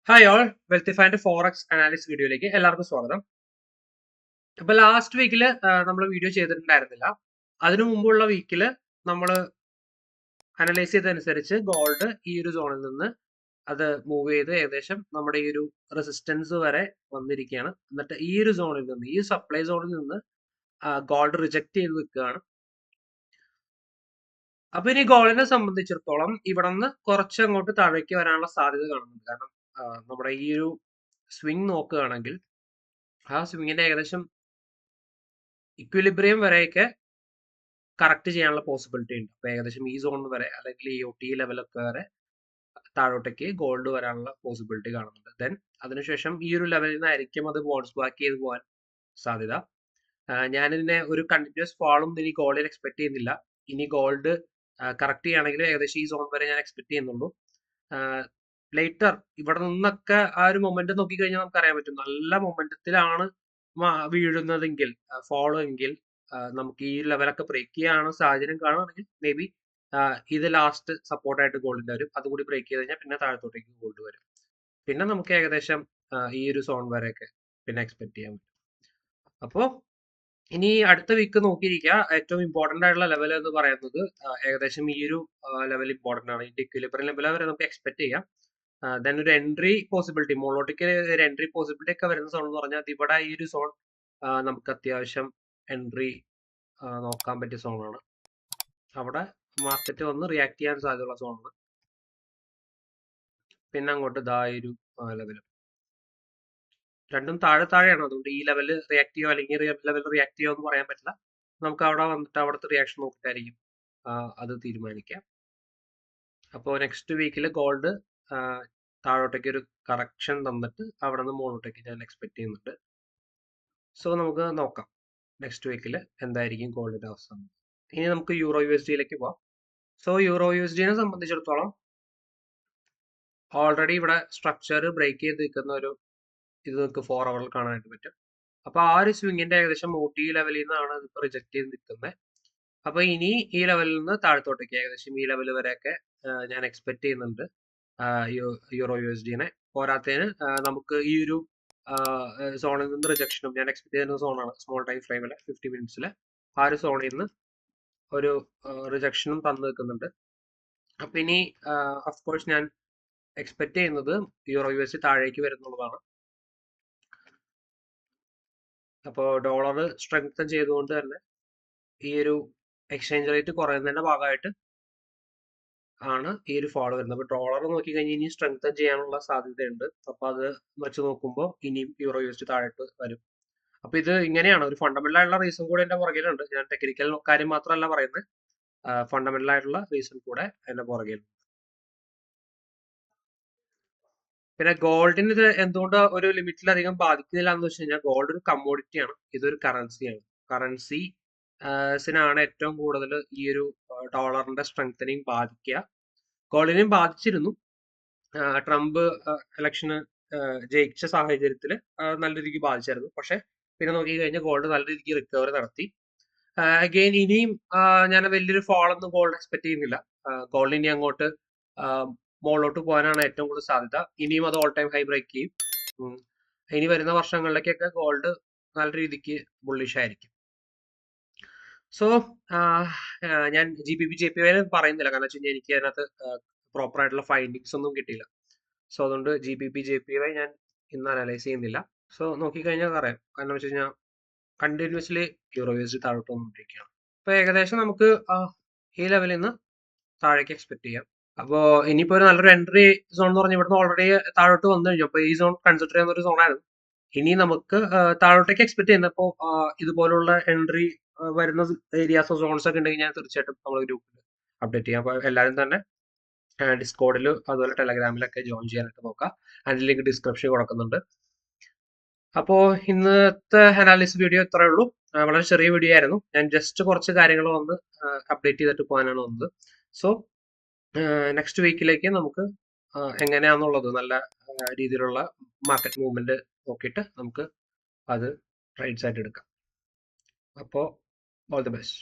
Hi all, വെൽത്തിഫൈൻ്റെ forex analysis വീഡിയോയിലേക്ക് എല്ലാവർക്കും സ്വാഗതം. അപ്പോൾ ലാസ്റ്റ് വീക്കിൽ നമ്മൾ വീഡിയോ ചെയ്തിട്ടുണ്ടായിരുന്നില്ല. അതിനു മുമ്പുള്ള വീക്കിൽ നമ്മൾ അനലൈസ് ചെയ്തതനുസരിച്ച് ഗോൾഡ് ഈ ഒരു സോണിൽ നിന്ന് അത് മൂവ് ചെയ്ത് ഏകദേശം നമ്മുടെ ഈ ഒരു റെസിസ്റ്റൻസ് വരെ വന്നിരിക്കുകയാണ്. എന്നിട്ട് ഈ ഒരു സോണിൽ നിന്ന്, ഈ സപ്ലൈ സോണിൽ നിന്ന് ഗോൾഡ് റിജക്ട് ചെയ്ത് നിൽക്കുകയാണ്. അപ്പൊ ഇനി ഗോൾഡിനെ സംബന്ധിച്ചിടത്തോളം ഇവിടെ നിന്ന് കുറച്ച് അങ്ങോട്ട് താഴേക്ക് വരാനുള്ള സാധ്യത കാണുന്നുണ്ട്. കാരണം നമ്മുടെ ഈ ഒരു സ്വിംഗ് നോക്കുകയാണെങ്കിൽ ആ സ്വിങ്ങിന്റെ ഏകദേശം ഇക്വിലിബ്രിയം വരെയൊക്കെ കറക്റ്റ് ചെയ്യാനുള്ള പോസിബിലിറ്റി ഉണ്ട്. അപ്പൊ ഏകദേശം ഈ സോൺ വരെ അല്ലെങ്കിൽ ഈ ഒ.ടി ലെവലൊക്കെ വരെ താഴോട്ടേക്ക് ഗോൾഡ് വരാനുള്ള പോസിബിലിറ്റി കാണുന്നുണ്ട്. ദെൻ അതിനുശേഷം ഈ ഒരു ലെവലിൽ നിന്നായിരിക്കും അത് ബോൺസ് ബാക്ക് ചെയ്ത് പോകാൻ സാധ്യത. ഞാനിതിനെ ഒരു കണ്ടിന്യൂസ് ഫാളും ഇനി ഗോൾഡിൽ എക്സ്പെക്ട് ചെയ്യുന്നില്ല. ഇനി ഗോൾഡ് കറക്റ്റ് ചെയ്യുകയാണെങ്കിൽ ഏകദേശം ഈ സോൺ വരെ ഞാൻ എക്സ്പെക്ട് ചെയ്യുന്നുള്ളൂ. ലേറ്റർ ഇവിടെ നിന്നൊക്കെ ആ ഒരു മൊമെന്റ് നോക്കിക്കഴിഞ്ഞാൽ നമുക്ക് അറിയാൻ പറ്റും. നല്ല മൊമെന്റത്തിലാണ് വീഴുന്നതെങ്കിൽ, ഫോളോ എങ്കിൽ നമുക്ക് ഈ ലെവലൊക്കെ ബ്രേക്ക് ചെയ്യാനുള്ള സാഹചര്യം കാണുകയാണെങ്കിൽ മേ ബി ഇത് ലാസ്റ്റ് സപ്പോർട്ടായിട്ട് ഗോൾഡിന്റെ വരും. അതുകൂടി ബ്രേക്ക് ചെയ്ത് കഴിഞ്ഞാൽ പിന്നെ താഴത്തോട്ടേക്ക് ഗോൾഡ് വരും. പിന്നെ നമുക്ക് ഏകദേശം ഈ ഒരു സോൺ വരെയൊക്കെ പിന്നെ എക്സ്പെക്ട് ചെയ്യാൻ പറ്റും. അപ്പോൾ ഇനി അടുത്ത വീക്ക് നോക്കിയിരിക്കുക. ഏറ്റവും ഇമ്പോർട്ടന്റ് ആയിട്ടുള്ള ലെവൽ എന്ന് പറയുന്നത് ഏകദേശം ഈ ഒരു ലെവൽ ഇമ്പോർട്ടന്റ് ആണ്. ഇതിന്റെ ഇക്വിലിബ്രിയം ലെവൽ വരെ നമുക്ക് എക്സ്പെക്ട് ചെയ്യാം. ദെൻ ഒരു എൻട്രി പോസിബിലിറ്റി, മുകളിലോട്ടേക്ക് ഒരു എൻട്രി പോസിബിലിറ്റി ഒക്കെ വരുന്ന സോൺ എന്ന് പറഞ്ഞാൽ ഇവിടെ ഈ ഒരു സോൺ നമുക്ക് അത്യാവശ്യം എൻട്രി നോക്കാൻ പറ്റിയ സോണാണ്. അവിടെ മാർക്കറ്റ് വന്ന് റിയാക്ട് ചെയ്യാൻ സാധ്യതയുള്ള സോണാണ്. പിന്നെ അങ്ങോട്ട് ഇതാ ഒരു ലെവൽ രണ്ടും താഴെയാണ്. അതുകൊണ്ട് ഈ ലെവൽ റിയാക്ട് ചെയ്യോ അല്ലെങ്കിൽ ലെവൽ റിയാക്ട് ചെയ്യോ എന്ന് പറയാൻ പറ്റില്ല. നമുക്ക് അവിടെ വന്നിട്ട് അവിടുത്തെ റിയാക്ഷൻ നോക്കിയിട്ടായിരിക്കും അത് തീരുമാനിക്കാം. അപ്പോൾ നെക്സ്റ്റ് വീക്കിൽ ഗോൾഡ് താഴോട്ടേക്ക് ഒരു കറക്ഷൻ തന്നിട്ട് അവിടെ നിന്ന് മുകളിലോട്ടേക്ക് ഞാൻ എക്സ്പെക്ട് ചെയ്യുന്നുണ്ട്. സോ നമുക്ക് നോക്കാം നെക്സ്റ്റ് വീക്കിൽ എന്തായിരിക്കും ഗോൾഡിന്റെ അവസ്ഥ. ഇനി നമുക്ക് യൂറോ യു എസ് ഡിയിലേക്ക് പോവാം. സോ യൂറോ യു എസ് ഡിനെ സംബന്ധിച്ചിടത്തോളം ഓൾറെഡി ഇവിടെ സ്ട്രക്ചർ ബ്രേക്ക് ചെയ്ത് നിൽക്കുന്ന ഒരു ഇത് നമുക്ക് 4 അവറിൽ കാണാനായിട്ട് പറ്റും. അപ്പൊ ആ ഒരു സ്വിങ്ങിന്റെ ഏകദേശം OT ലെവലിൽ നിന്നാണ് ഇതിപ്പോ റിജക്ട് ചെയ്ത് നിൽക്കുന്നത്. അപ്പൊ ഇനി ഈ ലെവലിൽ നിന്ന് താഴത്തോട്ടേക്ക് ഏകദേശം ഈ ലെവൽ വരെയൊക്കെ ഞാൻ എക്സ്പെക്ട് ചെയ്യുന്നുണ്ട് യൂറോ യു എസ് ഡിനെ. പോരാത്തതിന് നമുക്ക് ഈ ഒരു സോണിൽ നിന്ന് റിജക്ഷനും ഞാൻ എക്സ്പെക്ട് ചെയ്യുന്ന സോണാണ് സ്മോൾ ടൈം ഫ്രെയിമിൽ 50 മിനിറ്റ്സിൽ ആ ഒരു സോണിൽ നിന്ന് ഒരു റിജക്ഷനും തന്നു നിൽക്കുന്നുണ്ട്. അപ്പൊ ഇനി അഫ്കോഴ്സ് ഞാൻ എക്സ്പെക്ട് ചെയ്യുന്നത് യൂറോ യു എസ് ഡി താഴേക്ക് വരുന്നുള്ളതാണ്. അപ്പോൾ ഡോളർ സ്ട്രെങ്തൻ ചെയ്തുകൊണ്ട് തന്നെ ഈ ഒരു എക്സ്ചേഞ്ച് റേറ്റ് കുറയുന്നതിന്റെ ഭാഗമായിട്ട് ആണ് ഈ ഒരു ഫോൾ വരുന്നത്. അപ്പൊ ഡോളർ നോക്കിക്കഴിഞ്ഞാൽ ഇനി സ്ട്രെങ്തൻ ചെയ്യാനുള്ള സാധ്യതയുണ്ട്. അപ്പൊ അത് വെച്ച് നോക്കുമ്പോൾ ഇനിയും യൂറോ യു എസ് ഡി താഴോട്ട് വരും. അപ്പൊ ഇത് ഇങ്ങനെയാണ്, ഒരു ഫണ്ടമെന്റൽ ആയിട്ടുള്ള റീസൺ കൂടെ എന്റെ പുറകിലുണ്ട്. ഞാൻ ടെക്നിക്കൽ കാര്യം മാത്രമല്ല പറയുന്നത്, ഫണ്ടമെന്റൽ ആയിട്ടുള്ള റീസൺ കൂടെ എന്റെ പുറകിൽ. പിന്നെ ഗോൾഡിന് ഇത് എന്തുകൊണ്ട് ഒരു ലിമിറ്റിലധികം ബാധിക്കുന്നില്ല എന്ന് വെച്ച് കഴിഞ്ഞാൽ ഗോൾഡ് ഒരു കമ്മോഡിറ്റിയാണ്, ഇതൊരു കറൻസിയാണ്. കറൻസിനാണ് ഏറ്റവും കൂടുതൽ ഈ ഒരു ഡോളറിന്റെ സ്ട്രെങ്തനിങ് ബാധിക്കുക. ഗോൾഡിനെയും ബാധിച്ചിരുന്നു. ട്രംപ് ഇലക്ഷന് ജയിച്ച സാഹചര്യത്തിൽ നല്ല രീതിക്ക് ബാധിച്ചായിരുന്നു. പക്ഷെ പിന്നെ നോക്കി കഴിഞ്ഞാൽ ഗോൾഡ് നല്ല രീതിക്ക് റിക്കവറി നടത്തി. അഗെയിൻ ഇനിയും ഞാൻ വലിയൊരു ഫോൾ ഒന്നും ഗോൾഡ് എക്സ്പെക്ട് ചെയ്യുന്നില്ല. ഗോൾഡ് ഇനി അങ്ങോട്ട് മുകളിലോട്ട് പോകാനാണ് ഏറ്റവും കൂടുതൽ സാധ്യത. ഇനിയും അത് ഓൾ ടൈം ഹൈ ബ്രേക്ക് ചെയ്യും. ഇനി വരുന്ന വർഷങ്ങളിലേക്കൊക്കെ ഗോൾഡ് നല്ല രീതിക്ക് ബുള്ളിഷ് ആയിരിക്കും. സോ ഞാൻ GBP JPY പറയുന്നില്ല, കാരണം വെച്ച് കഴിഞ്ഞാൽ എനിക്ക് അതിനകത്ത് പ്രോപ്പർ ആയിട്ടുള്ള ഫൈൻഡിങ്സ് ഒന്നും കിട്ടിയില്ല. സോ അതുകൊണ്ട് GBP JPY ഞാൻ ഇന്ന് അനലൈസ് ചെയ്യുന്നില്ല. സോ നോക്കിക്കഴിഞ്ഞാൽ അറിയാം. കാരണം വെച്ച് കഴിഞ്ഞാൽ continuously euro U S D താഴോട്ട് വന്നുകൊണ്ടിരിക്കുകയാണ്. അപ്പൊ ഏകദേശം നമുക്ക് ഈ ലെവലിൽ നിന്ന് താഴേക്ക് എക്സ്പെക്ട് ചെയ്യാം. അപ്പോൾ ഇനിയിപ്പോ ഒരു നല്ലൊരു എൻട്രി സോൺ എന്ന് പറഞ്ഞാൽ ഇവിടുന്ന് ഓൾറെഡി താഴോട്ട് വന്നു കഴിഞ്ഞു. അപ്പൊ ഈ സോൺ കൺസിഡർ ചെയ്യുന്ന ഒരു സോണായിരുന്നു. ഇനി നമുക്ക് താഴോട്ടേക്ക് എക്സ്പെക്ട് ചെയ്യുന്നപ്പോ ഇതുപോലുള്ള എൻട്രി വരുന്ന ഏരിയാസോ സോൺസ് ഒക്കെ ഉണ്ടെങ്കിൽ ഞാൻ തീർച്ചയായിട്ടും നമ്മൾ ഗ്രൂപ്പിൽ അപ്ഡേറ്റ് ചെയ്യാം. അപ്പൊ എല്ലാവരും തന്നെ ഡിസ്കോഡിൽ അതുപോലെ ടെലഗ്രാമിലൊക്കെ ജോയിൻ ചെയ്യാനായിട്ട് നോക്കാം. അതിന്റെ ലിങ്ക് ഡിസ്ക്രിപ്ഷൻ കൊടുക്കുന്നുണ്ട്. അപ്പോൾ ഇന്നത്തെ അനാലിസിസ് വീഡിയോ ഇത്രയേ ഉള്ളൂ. വളരെ ചെറിയ വീഡിയോ ആയിരുന്നു. ഞാൻ ജസ്റ്റ് കുറച്ച് കാര്യങ്ങൾ വന്ന് അപ്ഡേറ്റ് ചെയ്തിട്ട് പോകാനാണ് വന്നത്. സോ നെക്സ്റ്റ് വീക്കിലേക്ക് നമുക്ക് എങ്ങനെയാണെന്നുള്ളത് നല്ല രീതിയിലുള്ള മാർക്കറ്റ് മൂവ്മെന്റ് നോക്കിയിട്ട് നമുക്ക് അത് ട്രേഡ്സ് ആയിട്ട് എടുക്കാം. അപ്പോൾ ഓൾ ദി ബെസ്റ്റ്.